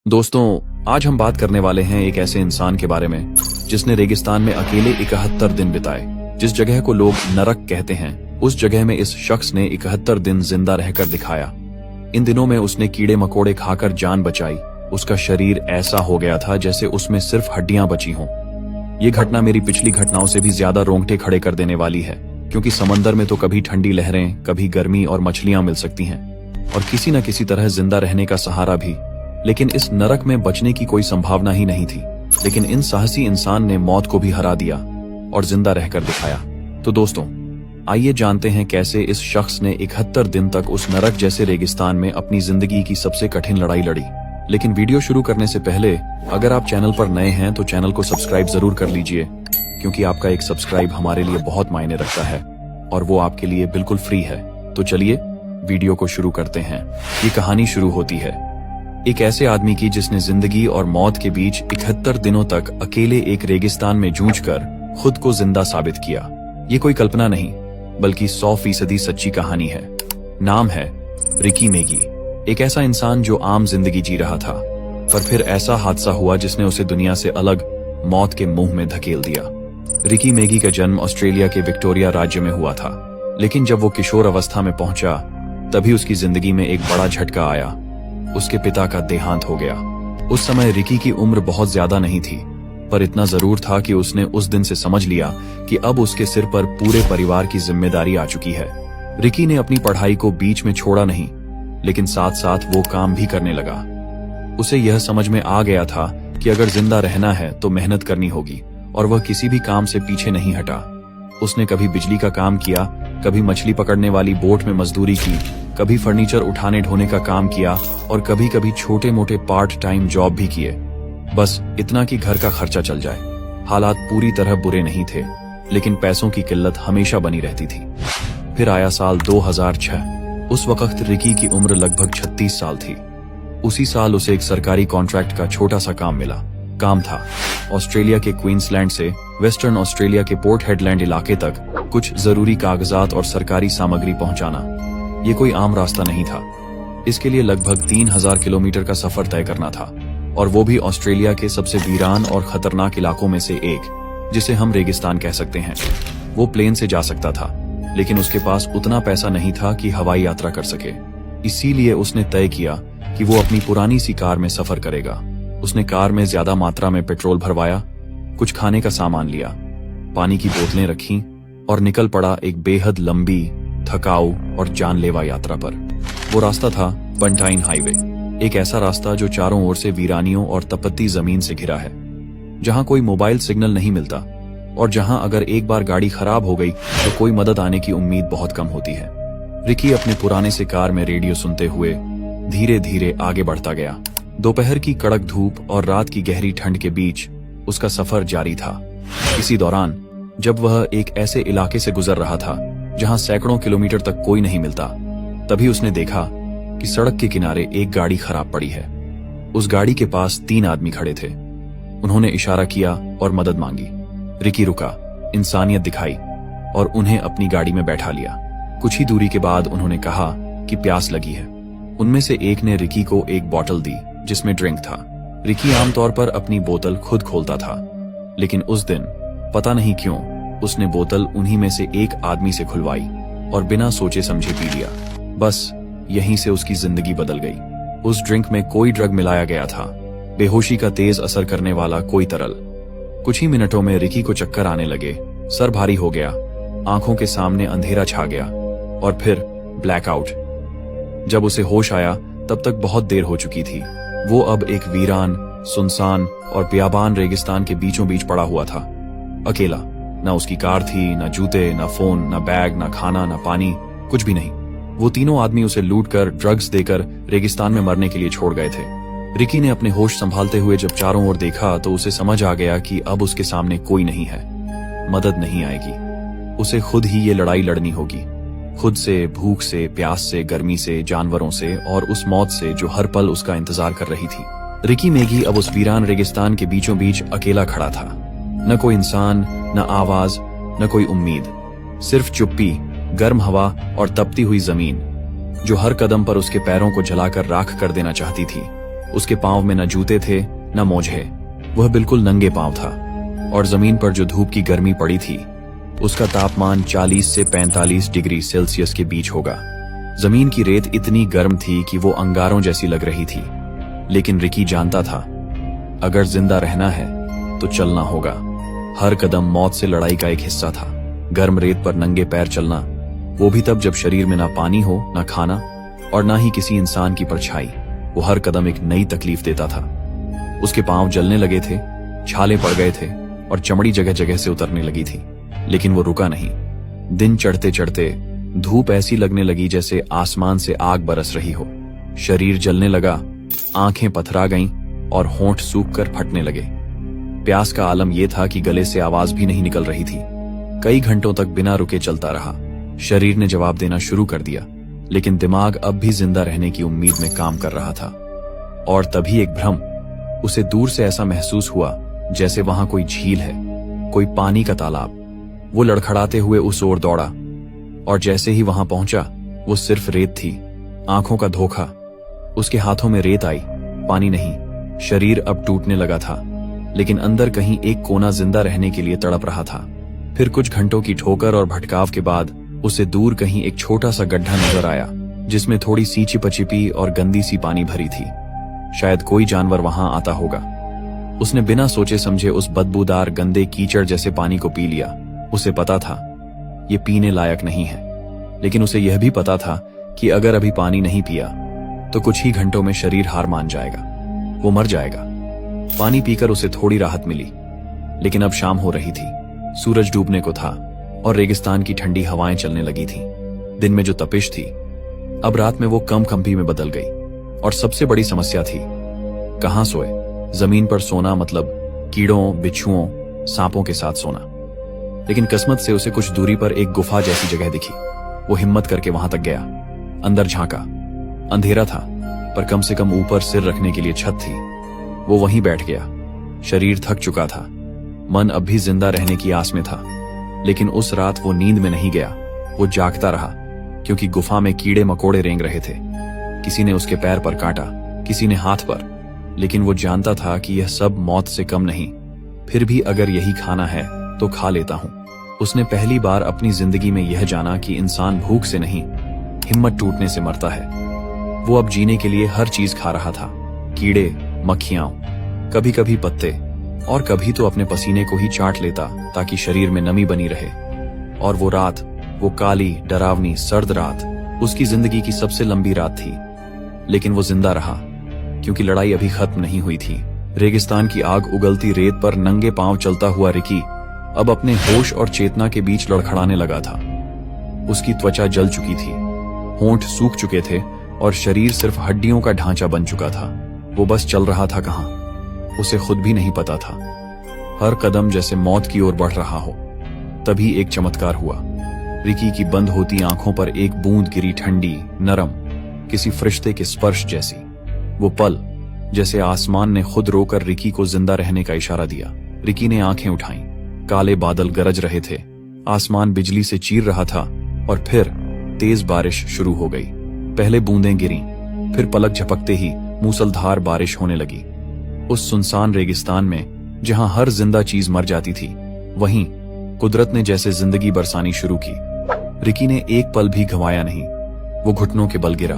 दोस्तों, आज हम बात करने वाले हैं एक ऐसे इंसान के बारे में जिसने रेगिस्तान में अकेले 71 दिन बिताए। जिस जगह को लोग नरक कहते हैं, उस जगह में इस शख्स ने 71 दिन जिंदा रहकर दिखाया। इन दिनों में उसने कीड़े मकोड़े खाकर जान बचाई। उसका शरीर ऐसा हो गया था जैसे उसमें सिर्फ हड्डियां बची हों। ये घटना मेरी पिछली घटनाओं से भी ज्यादा रोंगटे खड़े कर देने वाली है, क्योंकि समंदर में तो कभी ठंडी लहरें, कभी गर्मी और मछलियां मिल सकती हैं, और किसी न किसी तरह जिंदा रहने का सहारा भी। लेकिन इस नरक में बचने की कोई संभावना ही नहीं थी। लेकिन इन साहसी इंसान ने मौत को भी हरा दिया और जिंदा रहकर दिखाया। तो दोस्तों, आइए जानते हैं कैसे इस शख्स ने 71 दिन तक उस नरक जैसे रेगिस्तान में अपनी जिंदगी की सबसे कठिन लड़ाई लड़ी। लेकिन वीडियो शुरू करने से पहले अगर आप चैनल पर नए हैं तो चैनल को सब्सक्राइब जरूर कर लीजिए, क्योंकि आपका एक सब्सक्राइब हमारे लिए बहुत मायने रखता है और वो आपके लिए बिल्कुल फ्री है। तो चलिए वीडियो को शुरू करते हैं। ये कहानी शुरू होती है एक ऐसे आदमी की जिसने जिंदगी और मौत के बीच 71 दिनों तक अकेले एक रेगिस्तान में जूझकर खुद को जिंदा साबित किया। ये कोई कल्पना नहीं, बल्कि 100% सच्ची कहानी है। नाम है रिकी मेगी। एक ऐसा इंसान जो आम जिंदगी जी रहा था, पर फिर ऐसा हादसा हुआ जिसने उसे दुनिया से अलग मौत के मुंह में धकेल दिया। रिकी मेगी का जन्म ऑस्ट्रेलिया के विक्टोरिया राज्य में हुआ था, लेकिन जब वो किशोर अवस्था में पहुंचा तभी उसकी जिंदगी में एक बड़ा झटका आया। उसके पिता का देहांत हो गया। उस समय रिकी की उम्र बहुत ज्यादा नहीं थी, पर इतना जरूर था कि उसने उस दिन से समझ लिया कि अब उसके सिर पर पूरे परिवार की जिम्मेदारी आ चुकी है। रिकी ने अपनी पढ़ाई को बीच में छोड़ा नहीं, लेकिन साथ साथ वो काम भी करने लगा। उसे यह समझ में आ गया था कि अगर जिंदा रहना है तो मेहनत करनी होगी, और वह किसी भी काम से पीछे नहीं हटा। उसने कभी बिजली का काम किया, कभी मछली पकड़ने वाली बोट में मजदूरी की, कभी फर्नीचर उठाने ढोने का काम किया, और कभी कभी छोटे मोटे पार्ट टाइम जॉब भी किए, बस इतना कि घर का खर्चा चल जाए। हालात पूरी तरह बुरे नहीं थे, लेकिन पैसों की किल्लत हमेशा बनी रहती थी। फिर आया साल 2006। उस वक्त रिकी की उम्र लगभग 36 साल थी। उसी साल उसे एक सरकारी कॉन्ट्रैक्ट का छोटा सा काम मिला। काम था ऑस्ट्रेलिया के क्वींसलैंड से वेस्टर्न ऑस्ट्रेलिया के पोर्ट हेडलैंड इलाके तक कुछ जरूरी कागजात और सरकारी सामग्री पहुंचाना। ये कोई आम रास्ता नहीं था। इसके लिए लगभग 3000 किलोमीटर का सफर तय करना था, और वो भी ऑस्ट्रेलिया के सबसे वीरान और खतरनाक इलाकों में से एक, जिसे हम रेगिस्तान कह सकते हैं। वो प्लेन से जा सकता था, लेकिन उसके पास उतना पैसा नहीं था कि हवाई यात्रा कर सके। इसीलिए उसने तय किया कि वो अपनी पुरानी सी कार में सफर करेगा। उसने कार में ज्यादा मात्रा में पेट्रोल भरवाया, कुछ खाने का सामान लिया, पानी की बोतलें रखीं और निकल पड़ा एक बेहद लंबी, थकाऊ और जानलेवा यात्रा पर। वो रास्ता था बंटाइन हाईवे, एक ऐसा रास्ता जो चारों ओर से वीरानियों और तपती जमीन से घिरा है, जहां कोई मोबाइल सिग्नल नहीं मिलता, और जहां अगर एक बार गाड़ी खराब हो गई तो कोई मदद आने की उम्मीद बहुत कम होती है। रिकी अपने पुराने से कार में रेडियो सुनते हुए धीरे धीरे आगे बढ़ता गया। दोपहर की कड़क धूप और रात की गहरी ठंड के बीच उसका सफर जारी था। इसी दौरान जब वह एक ऐसे इलाके से गुजर रहा था जहां सैकड़ों किलोमीटर तक कोई नहीं मिलता, तभी उसने देखा कि सड़क के किनारे एक गाड़ी खराब पड़ी है। उस गाड़ी के पास 3 आदमी खड़े थे। उन्होंने इशारा किया और मदद मांगी। रिकी रुका, इंसानियत दिखाई और उन्हें अपनी गाड़ी में बैठा लिया। कुछ ही दूरी के बाद उन्होंने कहा कि प्यास लगी है। उनमें से एक ने रिकी को एक बोतल दी जिसमें ड्रिंक था। रिकी आमतौर पर अपनी बोतल खुद खोलता था, लेकिन उस दिन पता नहीं क्यों उसने बोतल उन्हीं में से एक आदमी से खुलवाई और बिना सोचे समझे पी लिया। बस यहीं से उसकी जिंदगी बदल गई। उस ड्रिंक में कोई ड्रग मिलाया गया था, बेहोशी का तेज असर करने वाला कोई तरल। कुछ ही मिनटों में रिकी को चक्कर आने लगे, सर भारी हो गया, आंखों के सामने अंधेरा छा गया और फिर ब्लैकआउट। जब उसे होश आया तब तक बहुत देर हो चुकी थी। वो अब एक वीरान, सुनसान और बियाबान रेगिस्तान के बीचों बीच पड़ा हुआ था, अकेला। ना उसकी कार थी, ना जूते, ना फोन, ना बैग, ना खाना, ना पानी, कुछ भी नहीं। वो तीनों आदमी उसे लूटकर, ड्रग्स देकर रेगिस्तान में मरने के लिए छोड़ गए थे। रिकी ने अपने होश संभालते हुए जब चारों ओर देखा तो उसे समझ आ गया कि अब उसके सामने कोई नहीं है, मदद नहीं आएगी। उसे खुद ही ये लड़ाई लड़नी होगी, खुद से, भूख से, प्यास से, गर्मी से, जानवरों से और उस मौत से जो हर पल उसका इंतजार कर रही थी। रिकी मेगी अब उस वीरान रेगिस्तान के बीचों बीच अकेला खड़ा था। न कोई इंसान, न आवाज, न कोई उम्मीद, सिर्फ चुप्पी, गर्म हवा और तपती हुई जमीन जो हर कदम पर उसके पैरों को जलाकर राख कर देना चाहती थी। उसके पांव में न जूते थे न मोजे। वह बिल्कुल नंगे पांव था और जमीन पर जो धूप की गर्मी पड़ी थी उसका तापमान 40 से 45 डिग्री सेल्सियस के बीच होगा। जमीन की रेत इतनी गर्म थी कि वो अंगारों जैसी लग रही थी। लेकिन रिकी जानता था, अगर जिंदा रहना है तो चलना होगा। हर कदम मौत से लड़ाई का एक हिस्सा था। गर्म रेत पर नंगे पैर चलना, वो भी तब जब शरीर में ना पानी हो, ना खाना और ना ही किसी इंसान की परछाई। वो हर कदम एक नई तकलीफ देता था। उसके पांव जलने लगे थे, छाले पड़ गए थे और चमड़ी जगह जगह से उतरने लगी थी। लेकिन वो रुका नहीं। दिन चढ़ते चढ़ते धूप ऐसी लगने लगी जैसे आसमान से आग बरस रही हो। शरीर जलने लगा, आंखें पथरा गईं और होंठ सूख कर फटने लगे। प्यास का आलम यह था कि गले से आवाज भी नहीं निकल रही थी। कई घंटों तक बिना रुके चलता रहा। शरीर ने जवाब देना शुरू कर दिया, लेकिन दिमाग अब भी जिंदा रहने की उम्मीद में काम कर रहा था। और तभी एक भ्रम। उसे दूर से ऐसा महसूस हुआ जैसे वहां कोई झील है, कोई पानी का तालाब। वो लड़खड़ाते हुए उस ओर दौड़ा और जैसे ही वहां पहुंचा वो सिर्फ रेत थी, आंखों का धोखा। उसके हाथों में रेत आई, पानी नहीं। शरीर अब टूटने लगा था, लेकिन अंदर कहीं एक कोना जिंदा रहने के लिए तड़प रहा था। फिर कुछ घंटों की ठोकर और भटकाव के बाद उसे दूर कहीं एक छोटा सा गड्ढा नजर आया, जिसमें थोड़ी सी चिपचिपी और गंदी सी पानी भरी थी। शायद कोई जानवर वहां आता होगा। उसने बिना सोचे समझे उस बदबूदार गंदे कीचड़ जैसे पानी को पी लिया। उसे पता था ये पीने लायक नहीं है, लेकिन उसे यह भी पता था कि अगर अभी पानी नहीं पिया तो कुछ ही घंटों में शरीर हार मान जाएगा, वो मर जाएगा। पानी पीकर उसे थोड़ी राहत मिली, लेकिन अब शाम हो रही थी, सूरज डूबने को था और रेगिस्तान की ठंडी हवाएं चलने लगी थीं। दिन में जो तपिश थी अब रात में वो कम कंपी में बदल गई। और सबसे बड़ी समस्या थी, कहां सोए। जमीन पर सोना मतलब कीड़ों, बिच्छुओं, सांपों के साथ सोना। लेकिन किस्मत से उसे कुछ दूरी पर एक गुफा जैसी जगह दिखी। वो हिम्मत करके वहां तक गया, अंदर झांका। अंधेरा था, पर कम से कम ऊपर सिर रखने के लिए छत थी। वो वहीं बैठ गया। शरीर थक चुका था, मन अब भी जिंदा रहने की आस में था। लेकिन उस रात वो नींद में नहीं गया, वो जागता रहा, क्योंकि गुफा में कीड़े मकोड़े रेंग रहे थे। किसी ने उसके पैर पर काटा, किसी ने हाथ पर, लेकिन वो जानता था कि यह सब मौत से कम नहीं। फिर भी अगर यही खाना है तो खा लेता हूं। उसने पहली बार अपनी जिंदगी में यह जाना कि इंसान भूख से नहीं, हिम्मत टूटने से मरता है। वो अब जीने के लिए हर चीज खा रहा था, कीड़े, मक्खियां, कभी कभी पत्ते, और कभी तो अपने पसीने को ही चाट लेता ताकि शरीर में नमी बनी रहे। और वो रात, वो काली, डरावनी, सर्द रात उसकी जिंदगी की सबसे लंबी रात थी। लेकिन वो जिंदा रहा, क्योंकि लड़ाई अभी खत्म नहीं हुई थी। रेगिस्तान की आग उगलती रेत पर नंगे पांव चलता हुआ रिकी अब अपने होश और चेतना के बीच लड़खड़ाने लगा था। उसकी त्वचा जल चुकी थी, होंठ सूख चुके थे और शरीर सिर्फ हड्डियों का ढांचा बन चुका था। वो बस चल रहा था कहां, उसे खुद भी नहीं पता था। हर कदम जैसे मौत की ओर बढ़ रहा हो। तभी एक चमत्कार हुआ। रिकी की बंद होती आंखों पर एक बूंद गिरी, ठंडी, नरम, किसी फरिश्ते के स्पर्श जैसी। वो पल जैसे आसमान ने खुद रोकर रिकी को जिंदा रहने का इशारा दिया। रिकी ने आंखें उठाईं। काले बादल गरज रहे थे, आसमान बिजली से चीर रहा था और फिर तेज बारिश शुरू हो गई। पहले बूंदें गिरीं, फिर पलक झपकते ही मूसलधार बारिश होने लगी। उस सुनसान रेगिस्तान में जहां हर जिंदा चीज मर जाती थी, वहीं कुदरत ने जैसे जिंदगी बरसानी शुरू की। रिकी ने एक पल भी गंवाया नहीं। वो घुटनों के बल गिरा,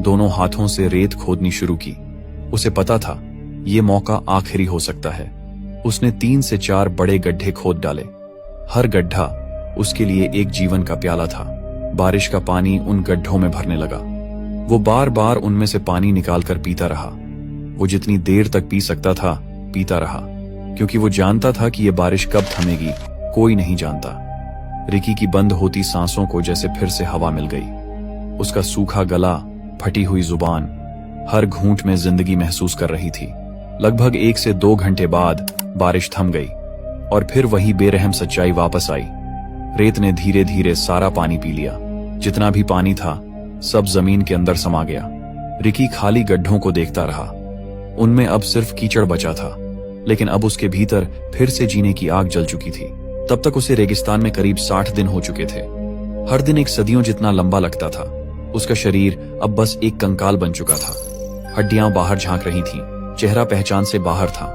दोनों हाथों से रेत खोदनी शुरू की। उसे पता था ये मौका आखिरी हो सकता है। उसने 3 से 4 बड़े गड्ढे खोद डाले। हर गड्ढा उसके लिए एक जीवन का प्याला था। बारिश का पानी उन गड्ढों में भरने लगा। वो बार बार उनमें से पानी निकालकर पीता रहा। वो जितनी देर तक पी सकता था पीता रहा, क्योंकि वो जानता था कि ये बारिश कब थमेगी कोई नहीं जानता। रिकी की बंद होती सांसों को जैसे फिर से हवा मिल गई। उसका सूखा गला, फटी हुई जुबान हर घूंट में जिंदगी महसूस कर रही थी। लगभग 1 से 2 घंटे बाद बारिश थम गई और फिर वही बेरहम सच्चाई वापस आई। रेत ने धीरे धीरे सारा पानी पी लिया। जितना भी पानी था सब जमीन के अंदर समा गया। रिकी खाली गड्ढों को देखता रहा। उनमें अब सिर्फ कीचड़ बचा था, लेकिन अब उसके भीतर फिर से जीने की आग जल चुकी थी। तब तक उसे रेगिस्तान में करीब 60 दिन हो चुके थे। हर दिन एक सदियों जितना लंबा लगता था। उसका शरीर अब बस एक कंकाल बन चुका था। हड्डियां बाहर झांक रही थीं, चेहरा पहचान से बाहर था।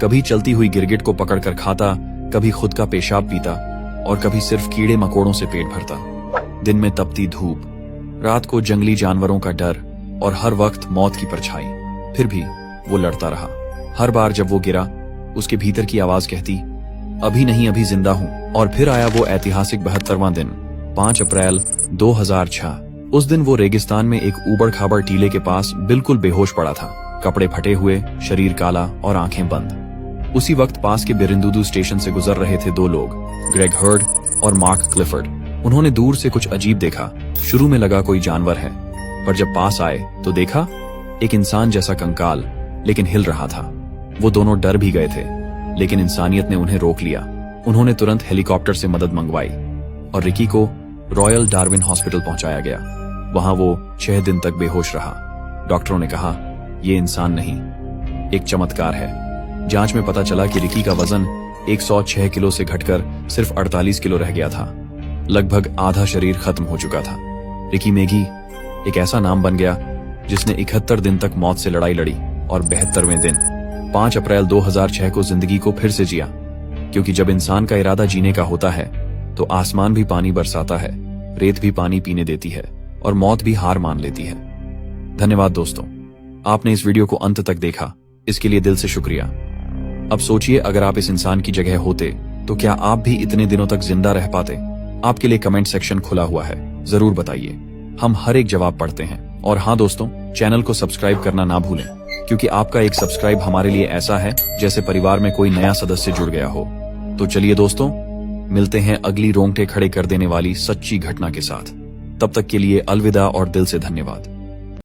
कभी चलती हुई गिरगिट को पकड़कर खाता, कभी खुद का पेशाब पीता और कभी सिर्फ कीड़े मकोड़ों से पेट भरता। दिन में तपती धूप, रात को जंगली जानवरों का डर और हर वक्त मौत की परछाई। फिर भी वो लड़ता रहा। हर बार जब वो गिरा, उसके भीतर की आवाज कहती, अभी नहीं, अभी जिंदा हूं। और फिर आया वो ऐतिहासिक 72वां दिन, 5 अप्रैल 2006। उस दिन वो रेगिस्तान में एक ऊबड़ खाबड़ टीले के पास बिल्कुल बेहोश पड़ा था, कपड़े फटे हुए, शरीर काला और आंखें बंद। उसी वक्त पास के बेरिंदुदू स्टेशन से गुजर रहे थे 2 लोग, ग्रेग हर्ड और मार्क क्लिफर्ड। उन्होंने दूर से कुछ अजीब देखा। शुरू में लगा कोई जानवर है, पर जब पास आए तो देखा एक इंसान जैसा कंकाल, लेकिन हिल रहा था। वो दोनों डर भी गए थे, लेकिन इंसानियत ने उन्हें रोक लिया। उन्होंने तुरंत हेलीकॉप्टर से मदद मंगवाई और रिकी को रॉयल डार्विन हॉस्पिटल पहुंचाया गया। वहां वो 6 दिन तक बेहोश रहा। डॉक्टरों ने कहा, ये इंसान नहीं, एक चमत्कार है। जांच में पता चला कि रिकी का वजन 106 किलो से घटकर सिर्फ 48 किलो रह गया था। लगभग आधा शरीर खत्म हो चुका था। रिकी मेगी एक ऐसा नाम बन गया जिसने 71 दिन तक मौत से लड़ाई लड़ी और 72वें दिन 5 अप्रैल 2006 को जिंदगी को फिर से जिया। क्योंकि जब इंसान का इरादा जीने का होता है तो आसमान भी पानी बरसाता है, रेत भी पानी पीने देती है और मौत भी हार मान लेती है। धन्यवाद दोस्तों, आपने इस वीडियो को अंत तक देखा, इसके लिए दिल से शुक्रिया। अब सोचिए, अगर आप इस इंसान की जगह होते तो क्या आप भी इतने दिनों तक जिंदा रह पाते? आपके लिए कमेंट सेक्शन खुला हुआ है, जरूर बताइए, हम हर एक जवाब पढ़ते हैं। और हाँ दोस्तों, चैनल को सब्सक्राइब करना ना भूलें, क्योंकि आपका एक सब्सक्राइब हमारे लिए ऐसा है जैसे परिवार में कोई नया सदस्य जुड़ गया हो। तो चलिए दोस्तों, मिलते हैं अगली रोंगटे खड़े कर देने वाली सच्ची घटना के साथ। तब तक के लिए अलविदा और दिल से धन्यवाद।